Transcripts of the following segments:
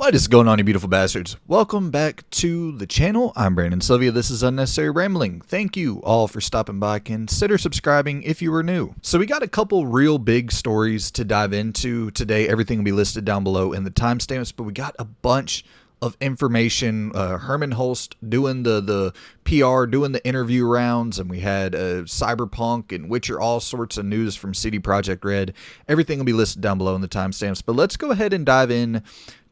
What is going on, you beautiful bastards? Welcome back to the channel. I'm Brandon Sylvia. This is Unnecessary Rambling. Thank you all for stopping by. Consider subscribing if you were new. So we got a couple real big stories to dive into today. Everything will be listed down below in the timestamps, but we got a bunch of information. Hermen Hulst doing the PR, doing the interview rounds, and we had Cyberpunk and Witcher, all sorts of news from CD Projekt Red. Everything will be listed down below in the timestamps, but let's go ahead and dive in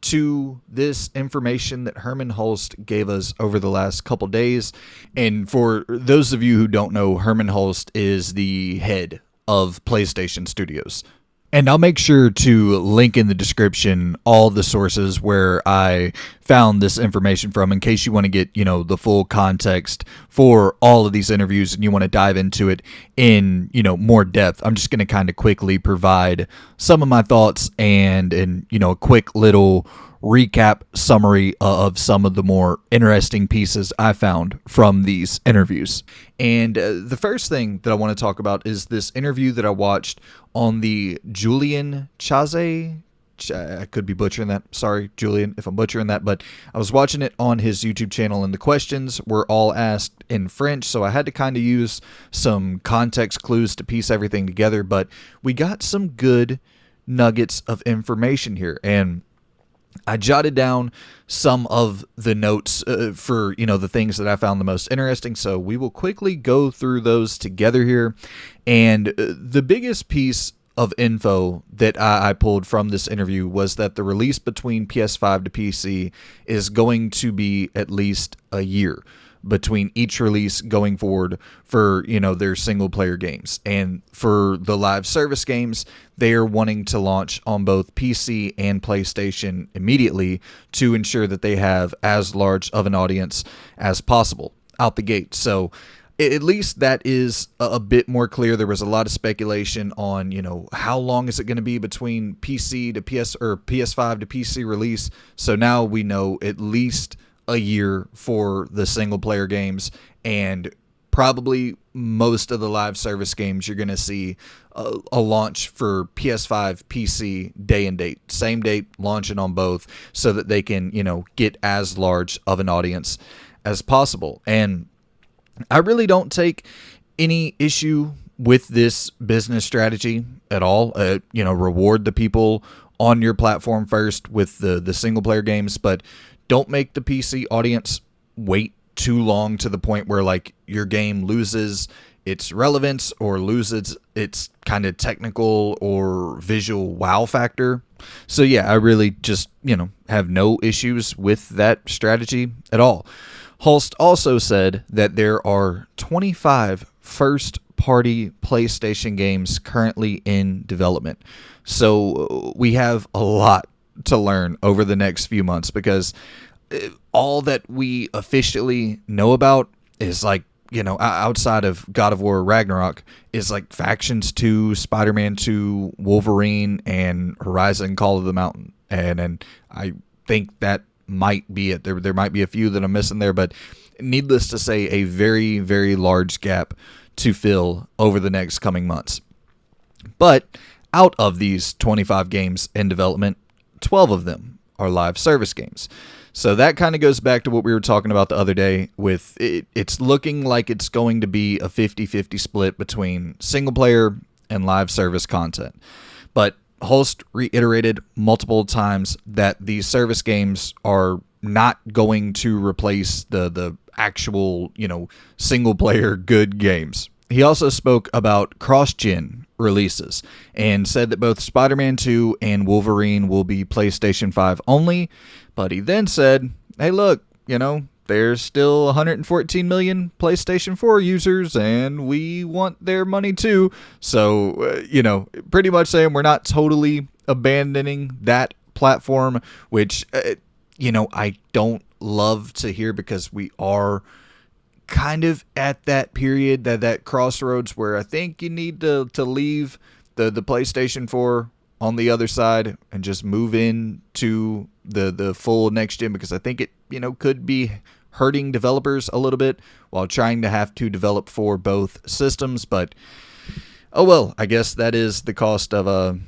to this information that Hermen Hulst gave us over the last couple days. And for those of you who don't know, Hermen Hulst is the head of PlayStation Studios. And I'll make sure to link in the description all the sources where I found this information from in case you want to get, the full context for all of these interviews and you want to dive into it in, more depth. I'm just going to kind of quickly provide some of my thoughts and a quick little recap summary of some of the more interesting pieces I found from these interviews. And the first thing that I want to talk about is this interview that I watched on the Julian Chaze. I could be butchering that. Sorry, Julian, if I'm butchering that. But I was watching it on his YouTube channel, and the questions were all asked in French, so I had to kind of use some context clues to piece everything together. But we got some good nuggets of information here, and I jotted down some of the notes for, the things that I found the most interesting. So we will quickly go through those together here. And the biggest piece of info that I pulled from this interview was that the release between PS5 to PC is going to be at least a year between each release going forward for, their single player games. And for the live service games, they are wanting to launch on both PC and PlayStation immediately to ensure that they have as large of an audience as possible out the gate. So at least that is a bit more clear. There was a lot of speculation on, how long is it going to be between PC to PS or PS5 to PC release. So now we know at least a year for the single player games, and probably most of the live service games you're going to see a launch for PS5, PC day and date, same date, launching on both so that they can, get as large of an audience as possible. And I really don't take any issue with this business strategy at all. Reward the people on your platform first with the single player games, but don't make the PC audience wait too long to the point where your game loses its relevance or loses its kind of technical or visual wow factor. So yeah, I really just, have no issues with that strategy at all. Hulst also said that there are 25 first-party PlayStation games currently in development. So we have a lot to learn over the next few months, because all that we officially know about is outside of God of War Ragnarok is Factions 2, Spider-Man 2, Wolverine, and Horizon Call of the Mountain. And I think that might be it. There might be a few that I'm missing there, but needless to say, a very, very large gap to fill over the next coming months. But out of these 25 games in development, 12 of them are live service games. So that kind of goes back to what we were talking about the other day with it's looking like it's going to be a 50-50 split between single player and live service content. But Hulst reiterated multiple times that these service games are not going to replace the actual, single player good games. He also spoke about cross-gen releases and said that both Spider-Man 2 and Wolverine will be PlayStation 5 only, but he then said, hey, look, there's still 114 million PlayStation 4 users, and we want their money too. So, pretty much saying we're not totally abandoning that platform, which, I don't love to hear, because we are kind of at that period, that crossroads where I think you need to leave the PlayStation 4 on the other side and just move in to the full next gen, because I think it, could be hurting developers a little bit while trying to have to develop for both systems. But oh well, I guess that is the cost of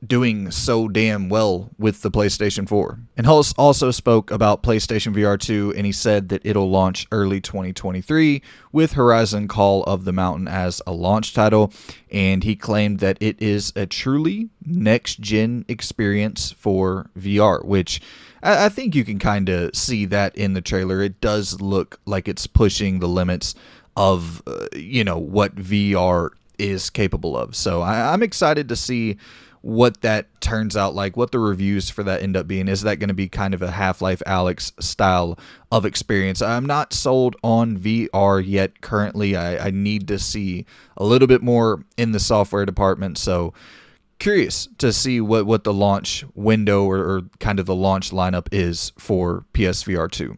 doing so damn well with the PlayStation 4. And Hulst also spoke about PlayStation VR 2, and he said that it'll launch early 2023 with Horizon Call of the Mountain as a launch title, and he claimed that it is a truly next-gen experience for VR, which I think you can kind of see that in the trailer. It does look like it's pushing the limits of, what VR is capable of. So I'm excited to see what that turns out like, what the reviews for that end up being. Is that going to be kind of a Half-Life Alyx style of experience? I'm not sold on VR yet currently. I need to see a little bit more in the software department, so curious to see what the launch window or kind of the launch lineup is for PSVR 2.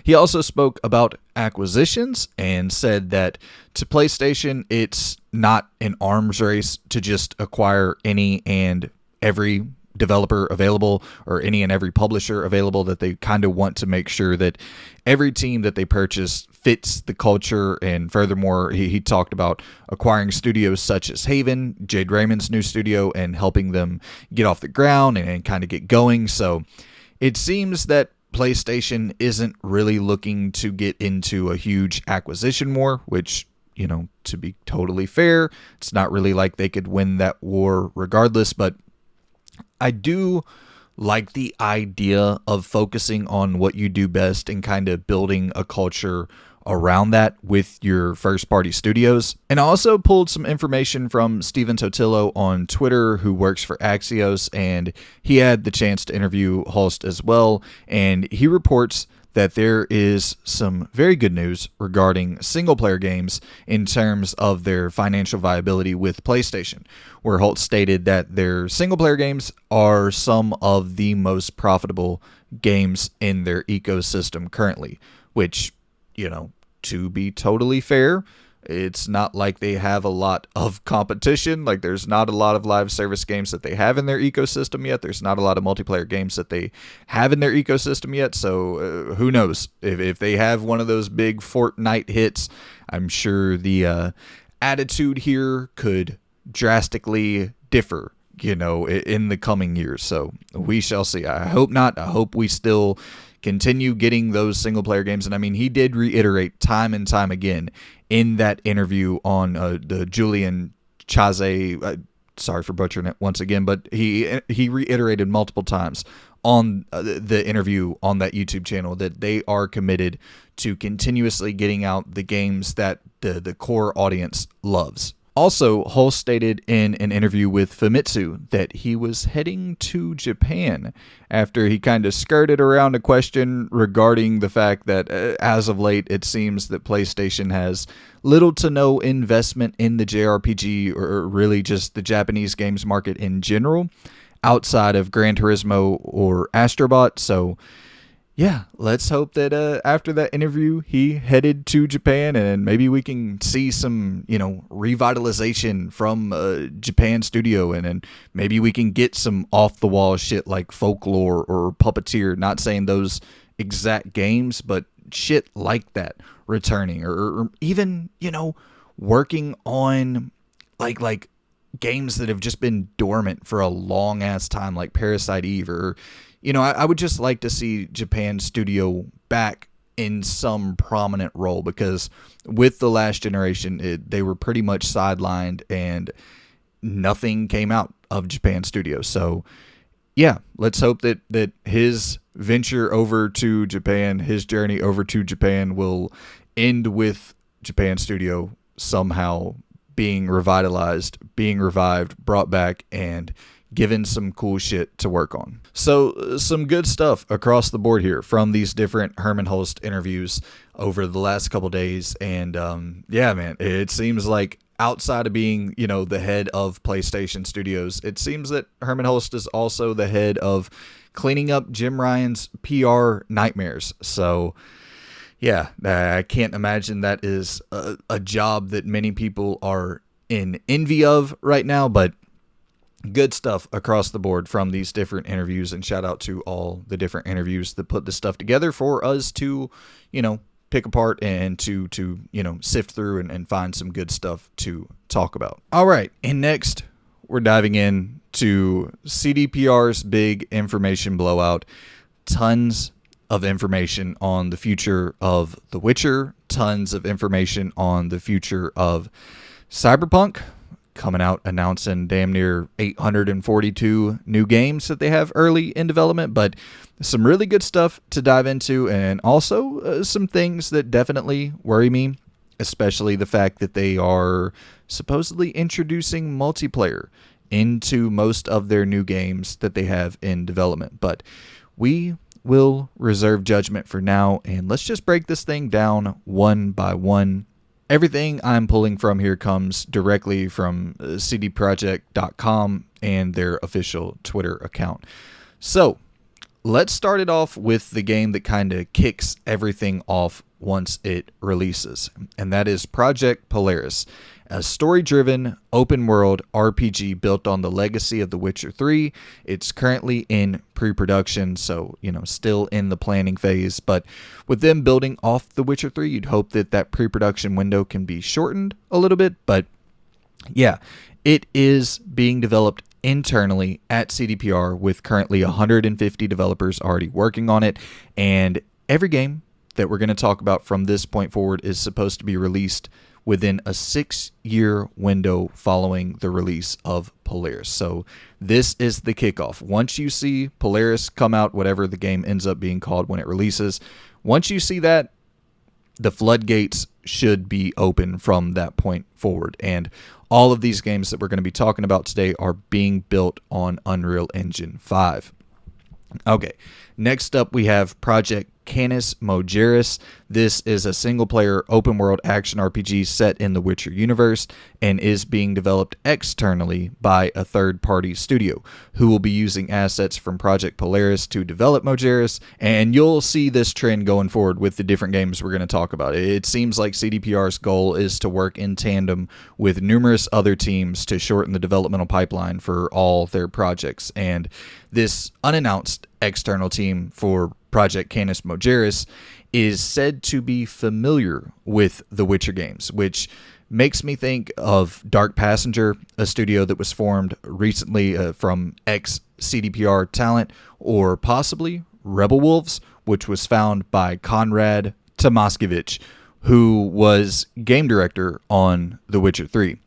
He also spoke about acquisitions and said that to PlayStation, it's not an arms race to just acquire any and every developer available or any and every publisher available, that they kind of want to make sure that every team that they purchase fits the culture. And furthermore, he talked about acquiring studios such as Haven, Jade Raymond's new studio, and helping them get off the ground and kind of get going. So it seems that PlayStation isn't really looking to get into a huge acquisition war, which, to be totally fair, it's not really like they could win that war regardless. But I do like the idea of focusing on what you do best and kind of building a culture around that with your first party studios. And I also pulled some information from Steven Totillo on Twitter, who works for Axios, and he had the chance to interview Hulst as well. And he reports that there is some very good news regarding single player games in terms of their financial viability with PlayStation, where Hulst stated that their single player games are some of the most profitable games in their ecosystem currently, which, to be totally fair, it's not like they have a lot of competition. Like, there's not a lot of live service games that they have in their ecosystem yet. There's not a lot of multiplayer games that they have in their ecosystem yet. So who knows? If they have one of those big Fortnite hits, I'm sure the attitude here could drastically differ, in the coming years. So we shall see. I hope not. I hope we still continue getting those single player games. And I mean, he did reiterate time and time again in that interview on the Julian Chaze, sorry for butchering it once again, but he reiterated multiple times on the interview on that YouTube channel that they are committed to continuously getting out the games that the core audience loves. Also, Hulst stated in an interview with Famitsu that he was heading to Japan after he kind of skirted around a question regarding the fact that as of late, it seems that PlayStation has little to no investment in the JRPG or really just the Japanese games market in general outside of Gran Turismo or Astrobot. So yeah, let's hope that after that interview, he headed to Japan and maybe we can see some, revitalization from Japan studio, and maybe we can get some off-the-wall shit like Folklore or Puppeteer. Not saying those exact games, but shit like that returning, or even, working on like games that have just been dormant for a long-ass time, like Parasite Eve, or I would just like to see Japan studio back in some prominent role, because with the last generation, they were pretty much sidelined and nothing came out of Japan studio. So yeah, let's hope that his venture over to Japan, his journey over to Japan, will end with Japan studio somehow being revitalized, being revived, brought back, and given some cool shit to work on. So some good stuff across the board here from these different Hermen Hulst interviews over the last couple days. And yeah, man, it seems like outside of being, the head of PlayStation Studios, it seems that Hermen Hulst is also the head of cleaning up Jim Ryan's PR nightmares. So yeah, I can't imagine that is a job that many people are in envy of right now, but good stuff across the board from these different interviews, and shout out to all the different interviews that put this stuff together for us to, pick apart and to sift through and find some good stuff to talk about. All right, and next we're diving in to CDPR's big information blowout. Tons of information on the future of The Witcher, tons of information on the future of Cyberpunk, coming out announcing damn near 842 new games that they have early in development, but some really good stuff to dive into, and also some things that definitely worry me, especially the fact that they are supposedly introducing multiplayer into most of their new games that they have in development. But we will reserve judgment for now, and let's just break this thing down one by one. Everything I'm pulling from here comes directly from cdproject.com and their official Twitter account. So let's start it off with the game that kind of kicks everything off once it releases, and that is Project Polaris, a story-driven, open-world RPG built on the legacy of The Witcher 3. It's currently in pre-production, so, still in the planning phase. But with them building off The Witcher 3, you'd hope that that pre-production window can be shortened a little bit. But, yeah, it is being developed internally at CDPR with currently 150 developers already working on it. And every game that we're going to talk about from this point forward is supposed to be released within a 6-year window following the release of Polaris. So this is the kickoff. Once you see Polaris come out, whatever the game ends up being called when it releases, once you see that, the floodgates should be open from that point forward. And all of these games that we're going to be talking about today are being built on Unreal Engine 5. Okay, next up we have Project Canis Mogeris. This is a single-player open-world action RPG set in the Witcher universe and is being developed externally by a third-party studio who will be using assets from Project Polaris to develop Mogeris, and you'll see this trend going forward with the different games we're going to talk about. It seems like CDPR's goal is to work in tandem with numerous other teams to shorten the developmental pipeline for all their projects, and this unannounced external team for Project Canis Mogeris is said to be familiar with the Witcher games, which makes me think of Dark Passenger, a studio that was formed recently from ex-CDPR talent, or possibly Rebel Wolves, which was founded by Konrad Tomaskevich, who was game director on The Witcher 3.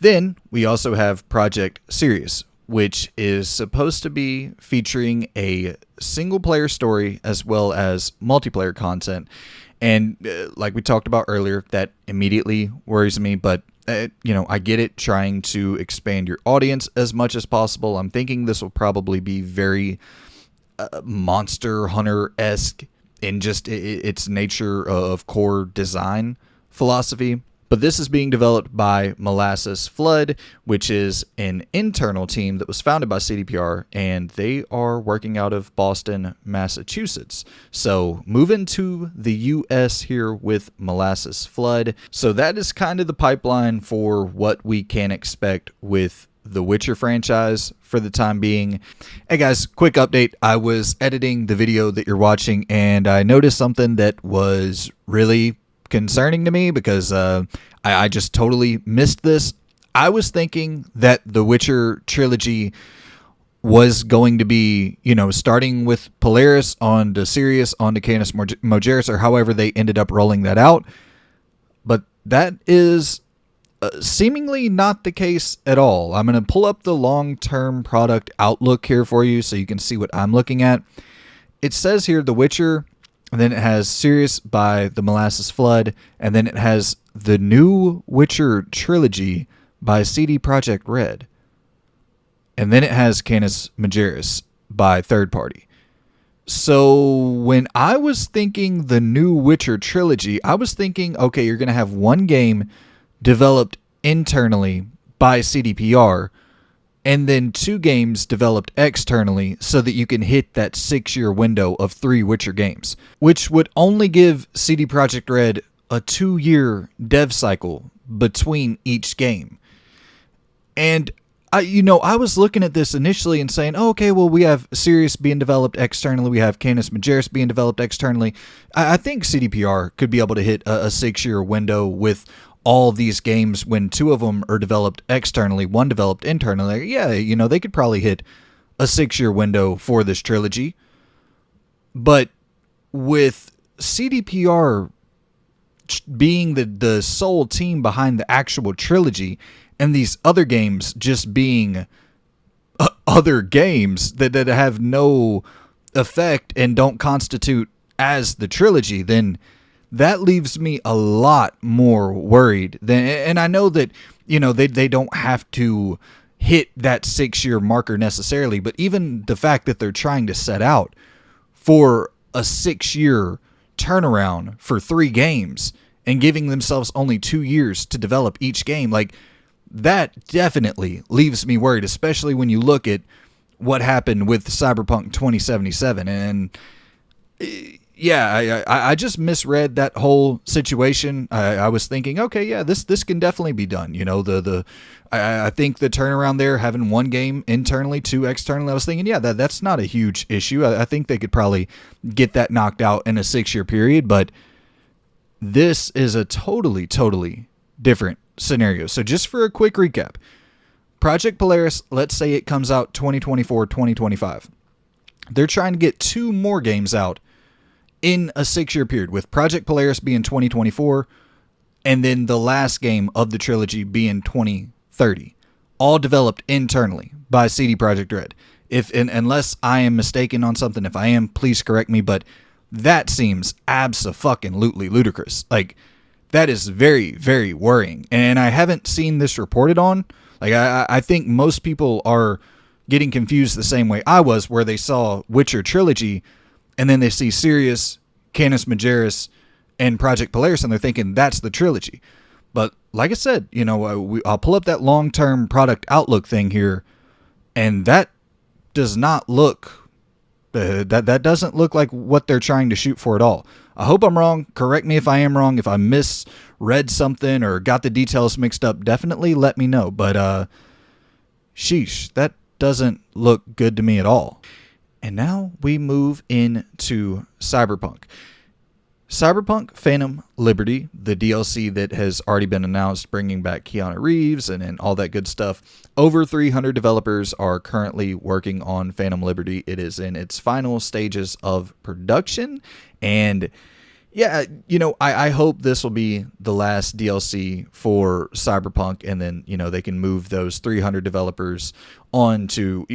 Then we also have Project Sirius, which is supposed to be featuring a single-player story as well as multiplayer content. And like we talked about earlier, that immediately worries me, but I get it, trying to expand your audience as much as possible. I'm thinking this will probably be very Monster Hunter-esque in just its nature of core design philosophy. But this is being developed by Molasses Flood, which is an internal team that was founded by CDPR, and they are working out of Boston, Massachusetts. So moving to the U.S. here with Molasses Flood. So that is kind of the pipeline for what we can expect with the Witcher franchise for the time being. Hey guys, quick update. I was editing the video that you're watching, and I noticed something that was really concerning to me because I just totally missed this. I was thinking that the Witcher trilogy was going to be, starting with Polaris on to Sirius, on to Canis Mogeris, or however they ended up rolling that out. But that is seemingly not the case at all. I'm going to pull up the long-term product outlook here for you so you can see what I'm looking at. It says here The Witcher, and then it has Sirius by the Molasses Flood, and then it has the new Witcher trilogy by CD Projekt Red. And then it has Canis Mogeris by third party. So when I was thinking the new Witcher trilogy, I was thinking, okay, you're going to have one game developed internally by CDPR, and then 2 games developed externally so that you can hit that 6-year window of 3 Witcher games, which would only give CD Projekt Red a 2-year dev cycle between each game. And I was looking at this initially and saying, oh, okay, well, we have Sirius being developed externally, we have Canis Mogeris being developed externally. I think CDPR could be able to hit a 6-year window with all these games when 2 of them are developed externally, 1 developed internally. Yeah, they could probably hit a 6-year window for this trilogy. But with CDPR being the sole team behind the actual trilogy, and these other games just being other games that have no effect and don't constitute as the trilogy, then that leaves me a lot more worried. And I know that, they don't have to hit that 6-year marker necessarily, but even the fact that they're trying to set out for a 6-year turnaround for 3 games and giving themselves only 2 years to develop each game, like, that definitely leaves me worried, especially when you look at what happened with Cyberpunk 2077. And yeah, I just misread that whole situation. I was thinking, okay, yeah, this can definitely be done. I think the turnaround there, having 1 game internally, 2 externally, I was thinking, yeah, that's not a huge issue. I think they could probably get that knocked out in a 6-year period, but this is a totally different scenario. So just for a quick recap, Project Polaris, let's say it comes out 2024, 2025. They're trying to get 2 more games out in a 6-year period, with Project Polaris being 2024 and then the last game of the trilogy being 2030, all developed internally by CD Projekt Red. Unless I am mistaken on something, if I am, please correct me, but that seems abso-fucking-lutely ludicrous. Like, that is very, very worrying. And I haven't seen this reported on. Like, I think most people are getting confused the same way I was, where they saw Witcher Trilogy, and then they see Sirius, Canis Majoris, and Project Polaris, and they're thinking that's the trilogy. But like I said, I'll pull up that long-term product outlook thing here, and that does not look... that doesn't look like what they're trying to shoot for at all. I hope I'm wrong. Correct me if I am wrong. If I misread something or got the details mixed up, definitely let me know. But sheesh, that doesn't look good to me at all. And now we move into Cyberpunk. Cyberpunk Phantom Liberty, the DLC that has already been announced, bringing back Keanu Reeves and all that good stuff. Over 300 developers are currently working on Phantom Liberty. It is in its final stages of production. And yeah, I hope this will be the last DLC for Cyberpunk, and then, they can move those 300 developers on to,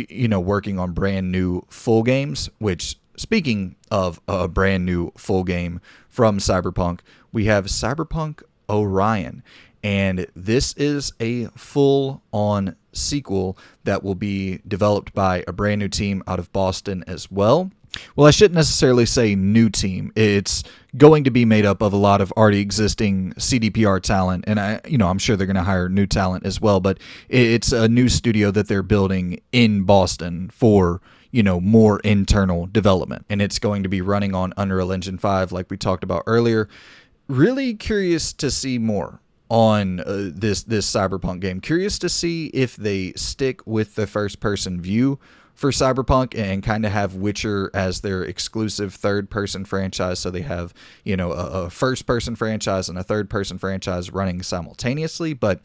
working on brand new full games, which, speaking of a brand new full game from Cyberpunk, we have Cyberpunk Orion, and this is a full-on sequel that will be developed by a brand new team out of Boston as well. Well, I shouldn't necessarily say new team. It's going to be made up of a lot of already existing CDPR talent, and I'm sure they're going to hire new talent as well, but it's a new studio that they're building in Boston for more internal development. And it's going to be running on Unreal Engine 5, like we talked about earlier. Really curious to see more on this Cyberpunk game. Curious to see if they stick with the first-person view for Cyberpunk and kind of have Witcher as their exclusive third-person franchise. So they have, a first-person franchise and a third-person franchise running simultaneously. But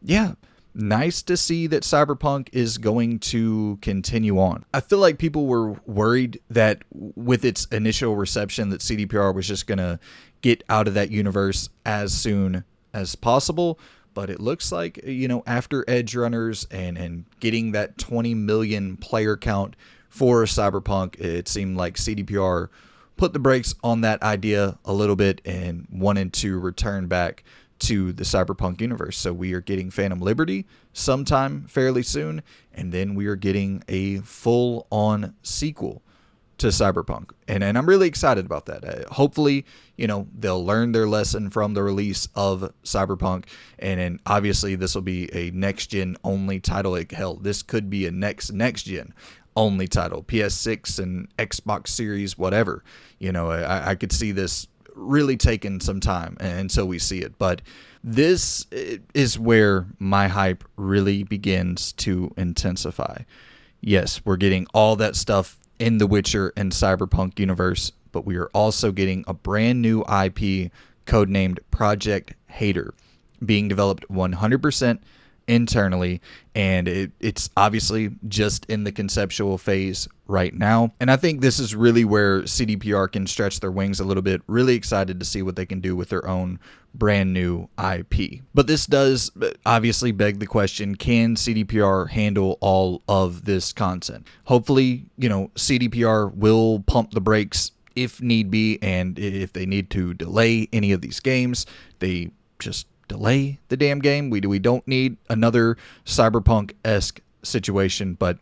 yeah, nice to see that Cyberpunk is going to continue on. I feel like people were worried that with its initial reception that CDPR was just going to get out of that universe as soon as possible. But it looks like, after Edge Runners and getting that 20 million player count for Cyberpunk, it seemed like CDPR put the brakes on that idea a little bit and wanted to return back to the Cyberpunk universe. So we are getting Phantom Liberty sometime fairly soon, and then we are getting a full-on sequel to Cyberpunk. And I'm really excited about that. Hopefully, they'll learn their lesson from the release of Cyberpunk, and then obviously this will be a next-gen only title. Hell, this could be a next-gen only title, PS6 and Xbox Series, whatever. I could see this really taking some time until we see it, but this is where my hype really begins to intensify. Yes, we're getting all that stuff in the Witcher and Cyberpunk universe, but we are also getting a brand new IP codenamed Project Hater. being developed 100% internally, and it's obviously just in the conceptual phase right now. And I think this is really where CDPR can stretch their wings a little bit. Really excited to see what they can do with their own brand new IP. But this does obviously beg the question, can CDPR handle all of this content? Hopefully, CDPR will pump the brakes if need be, and if they need to delay any of these games, they just delay the damn game. We don't need another Cyberpunk-esque situation. But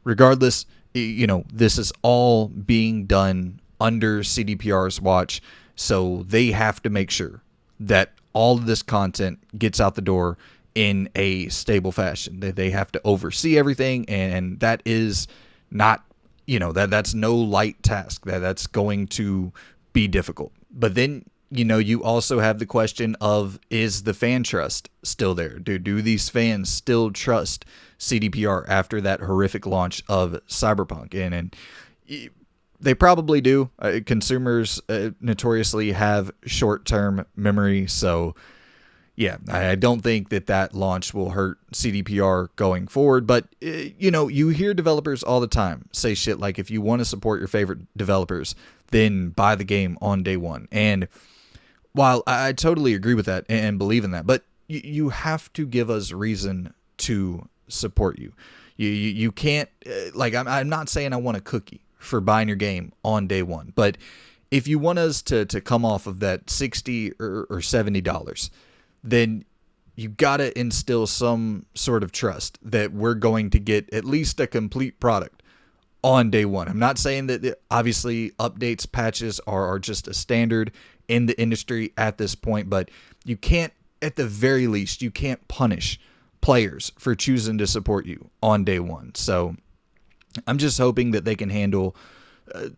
regardless, this is all being done under CDPR's watch, so they have to make sure that all of this content gets out the door in a stable fashion. They have to oversee everything, and that is not, that's no light task. That's going to be difficult. But then you also have the question of, is the fan trust still there? Do these fans still trust CDPR after that horrific launch of Cyberpunk? And they probably do. Consumers notoriously have short-term memory, so yeah, I don't think that launch will hurt CDPR going forward. But, you hear developers all the time say shit like, if you want to support your favorite developers, then buy the game on day one. And while I totally agree with that and believe in that, but you have to give us reason to support you. You can't, I'm not saying I want a cookie for buying your game on day one, but if you want us to come off of that $60 or $70, then you got to instill some sort of trust that we're going to get at least a complete product on day one. I'm not saying that obviously updates, patches are just a standard in the industry at this point, but you can't, at the very least, you can't punish players for choosing to support you on day one. So I'm just hoping that they can handle,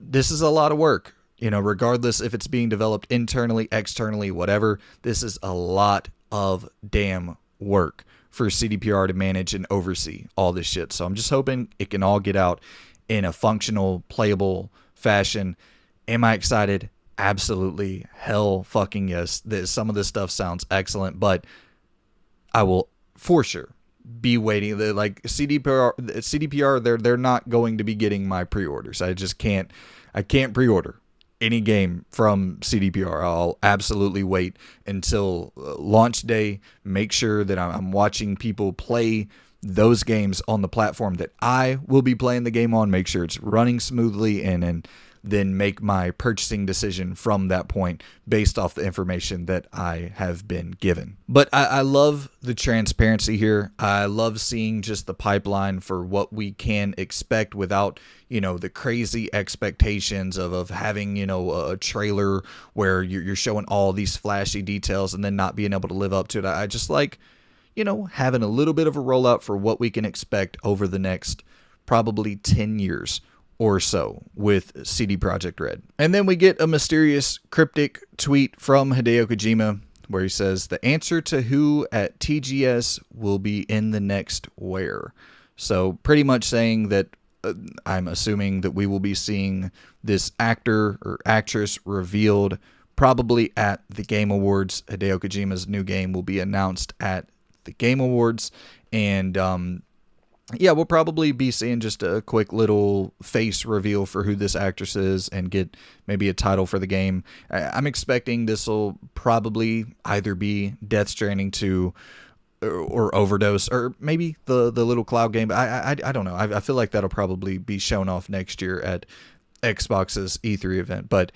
this is a lot of work, regardless if it's being developed internally, externally, whatever. This is a lot of damn work for CDPR to manage and oversee all this shit. So I'm just hoping it can all get out in a functional, playable fashion. Am I excited? Absolutely. Hell fucking yes. Some of this stuff sounds excellent, but I will for sure be waiting. Like CDPR, they're not going to be getting my pre-orders. I can't pre-order any game from CDPR. I'll absolutely wait until launch day, make sure that I'm watching people play those games on the platform that I will be playing the game on, make sure it's running smoothly, and then make my purchasing decision from that point based off the information that I have been given. But I love the transparency here. I love seeing just the pipeline for what we can expect without, the crazy expectations of having, a trailer where you're showing all these flashy details and then not being able to live up to it. I just like, having a little bit of a rollout for what we can expect over the next probably 10 years or so with CD Projekt Red. And then we get a mysterious cryptic tweet from Hideo Kojima where he says, the answer to who at TGS will be in the next where. So pretty much saying that I'm assuming that we will be seeing this actor or actress revealed probably at the Game Awards. Hideo Kojima's new game will be announced at the Game Awards, and we'll probably be seeing just a quick little face reveal for who this actress is and get maybe a title for the game. I'm expecting this will probably either be Death Stranding 2 or Overdose, or maybe the little cloud game. I don't know. I feel like that'll probably be shown off next year at Xbox's E3 event. But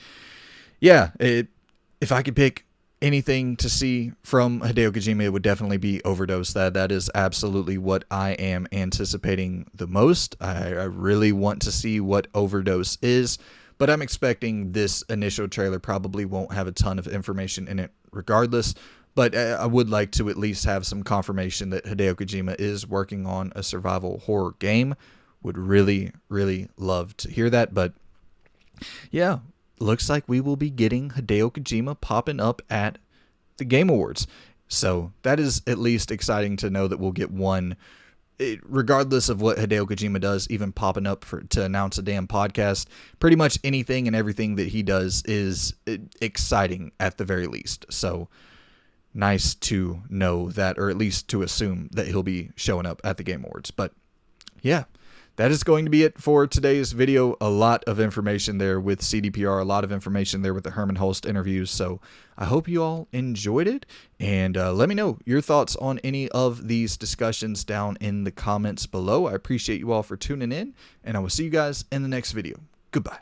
yeah, if I could pick anything to see from Hideo Kojima, it would definitely be Overdose. That is absolutely what I am anticipating the most. I really want to see what Overdose is, but I'm expecting this initial trailer probably won't have a ton of information in it regardless. But I would like to at least have some confirmation that Hideo Kojima is working on a survival horror game. Would really, really love to hear that. But yeah, looks like we will be getting Hideo Kojima popping up at the Game Awards. So that is at least exciting to know that we'll get one, regardless of what Hideo Kojima does, even popping up to announce a damn podcast. Pretty much anything and everything that he does is exciting at the very least. So nice to know that, or at least to assume that he'll be showing up at the Game Awards. But yeah, that is going to be it for today's video. A lot of information there with CDPR, a lot of information there with the Hermen Hulst interviews. So I hope you all enjoyed it, and let me know your thoughts on any of these discussions down in the comments below. I appreciate you all for tuning in, and I will see you guys in the next video. Goodbye.